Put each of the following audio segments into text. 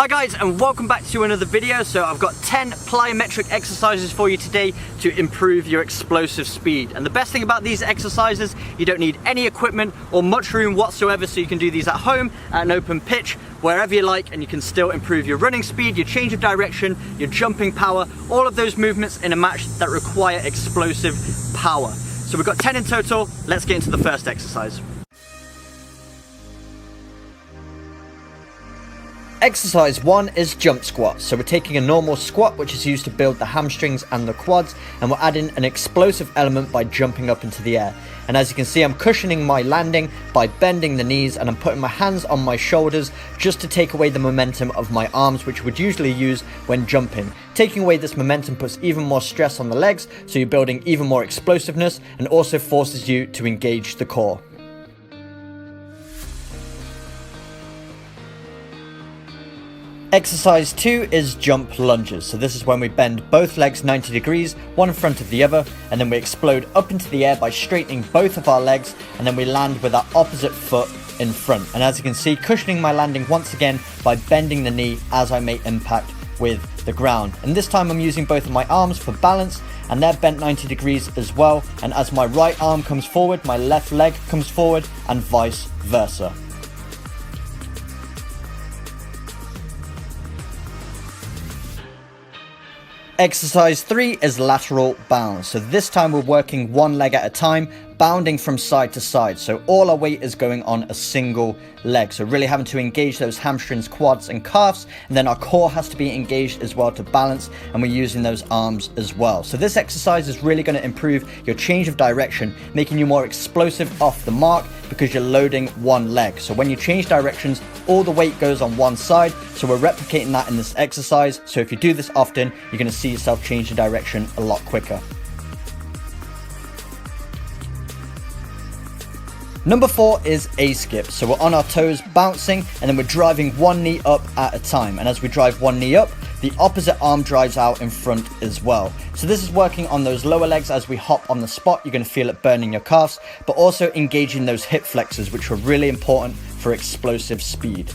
guys, and welcome back to another video. So I've got 10 plyometric exercises for you today to improve your explosive speed. And the best thing about these exercises, you don't need any equipment or much room whatsoever, so you can do these at home, at an open pitch, wherever you like, and you can still improve your running speed, your change of direction, your jumping power, all of those movements in a match that require explosive power. So we've got 10 in total. Let's get into the first exercise. Exercise 1 is jump squat. So we're taking a normal squat, which is used to build the hamstrings and the quads, and we're adding an explosive element by jumping up into the air. And as you can see, I'm cushioning my landing by bending the knees, and I'm putting my hands on my shoulders just to take away the momentum of my arms, which would usually use when jumping. Taking away this momentum puts even more stress on the legs, so you're building even more explosiveness, and also forces you to engage the core. Exercise 2 is jump lunges. So this is when we bend both legs 90 degrees, one in front of the other, and then we explode up into the air by straightening both of our legs, and then we land with our opposite foot in front. And as you can see, cushioning my landing once again by bending the knee as I make impact with the ground. And this time I'm using both of my arms for balance, and they're bent 90 degrees as well. And as my right arm comes forward, my left leg comes forward, and vice versa. Exercise 3 is lateral bounds. So this time we're working one leg at a time, bounding from side to side. So all our weight is going on a single leg. So really having to engage those hamstrings, quads and calves. And then our core has to be engaged as well to balance. And we're using those arms as well. So this exercise is really going to improve your change of direction, making you more explosive off the mark because you're loading one leg. So when you change directions, all the weight goes on one side. So we're replicating that in this exercise. So if you do this often, you're going to see yourself change the direction a lot quicker. Number 4 is a skip. So we're on our toes bouncing, and then we're driving one knee up at a time. And as we drive one knee up, the opposite arm drives out in front as well. So this is working on those lower legs. As we hop on the spot, you're going to feel it burning your calves, but also engaging those hip flexors, which are really important for explosive speed.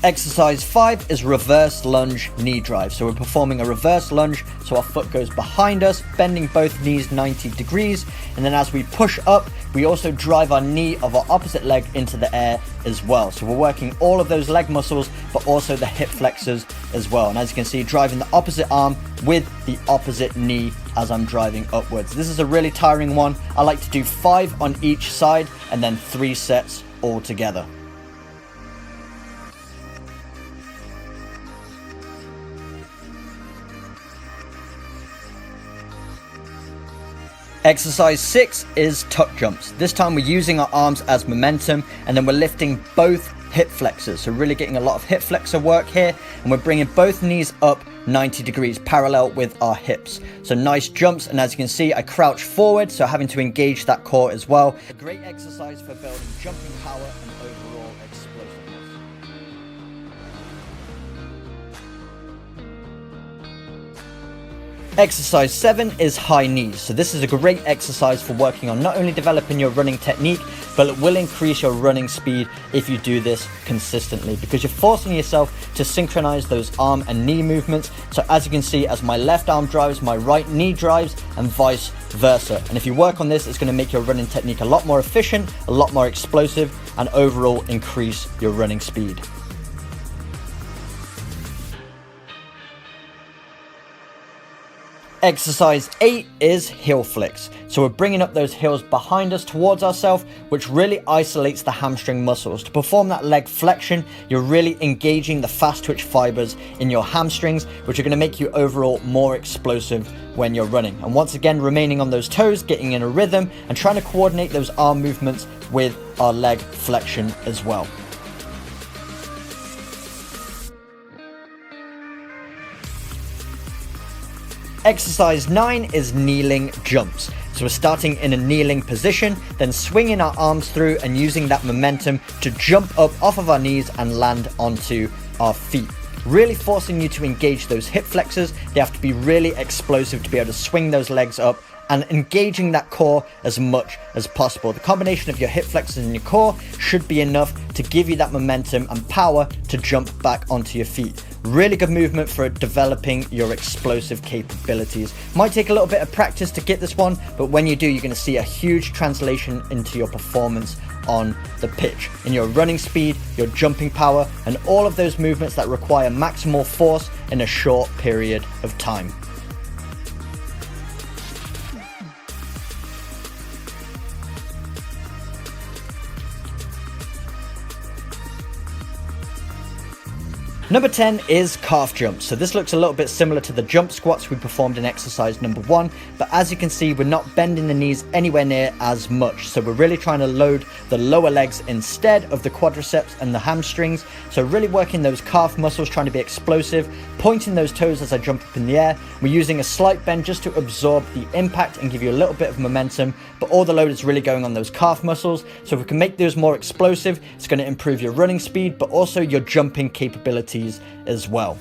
Exercise 5 is reverse lunge knee drive. So we're performing a reverse lunge, so our foot goes behind us, bending both knees 90 degrees. And then as we push up, we also drive our knee of our opposite leg into the air as well. So we're working all of those leg muscles, but also the hip flexors as well. And as you can see, driving the opposite arm with the opposite knee as I'm driving upwards. This is a really tiring one. I like to do 5 on each side and then 3 sets all together. Exercise 6 is tuck jumps. This time we're using our arms as momentum, and then we're lifting both hip flexors. So really getting a lot of hip flexor work here, and we're bringing both knees up 90 degrees parallel with our hips. So nice jumps, and as you can see, I crouch forward, so having to engage that core as well. A great exercise for building jumping power and overall explosiveness. Exercise 7 is high knees. So this is a great exercise for working on not only developing your running technique, but it will increase your running speed if you do this consistently, because you're forcing yourself to synchronize those arm and knee movements. So as you can see, as my left arm drives, my right knee drives, and vice versa. And if you work on this, it's going to make your running technique a lot more efficient, a lot more explosive, and overall increase your running speed. Exercise 8 is heel flicks. So we're bringing up those heels behind us towards ourselves, which really isolates the hamstring muscles. To perform that leg flexion, you're really engaging the fast twitch fibers in your hamstrings, which are going to make you overall more explosive when you're running. And once again, remaining on those toes, getting in a rhythm, and trying to coordinate those arm movements with our leg flexion as well. Exercise 9 is kneeling jumps. So we're starting in a kneeling position, then swinging our arms through and using that momentum to jump up off of our knees and land onto our feet. Really forcing you to engage those hip flexors. They have to be really explosive to be able to swing those legs up and engaging that core as much as possible. The combination of your hip flexors and your core should be enough to give you that momentum and power to jump back onto your feet. Really good movement for developing your explosive capabilities. Might take a little bit of practice to get this one, but when you do, you're going to see a huge translation into your performance on the pitch, in your running speed, your jumping power, and all of those movements that require maximal force in a short period of time. Number 10 is calf jumps. So this looks a little bit similar to the jump squats we performed in exercise number 1, but as you can see, we're not bending the knees anywhere near as much. So we're really trying to load the lower legs instead of the quadriceps and the hamstrings. So really working those calf muscles, trying to be explosive, pointing those toes as I jump up in the air. We're using a slight bend just to absorb the impact and give you a little bit of momentum, but all the load is really going on those calf muscles. So if we can make those more explosive, it's going to improve your running speed, but also your jumping capabilities as well.